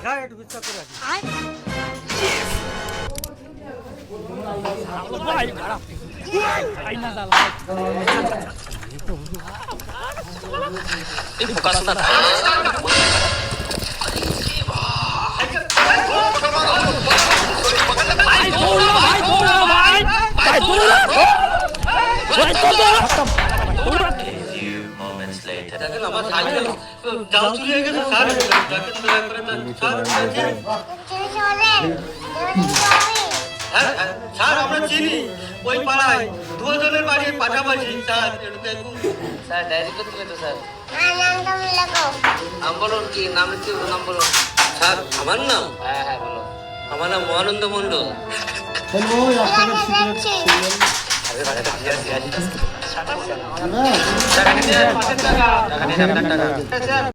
যা একটু বিশ্বাস করে আসি। দেখেন আমার সাইকেল জাল চুরি হয়ে গেছে স্যার দেখেন দয়া করে স্যার হ্যাঁ স্যার আমরা চিনি ওই পাড়ায় দুজনের বাড়ি পাশাপাশি স্যার একটু দেখুন স্যার ডায়েরি করতে হবে তো স্যার নাম বলুন কি নাম লিখতে নাম বলুন স্যার আমার নাম হ্যাঁ হ্যাঁ বলো আমার নাম মহানন্দ মণ্ডল টাকা নিয়ে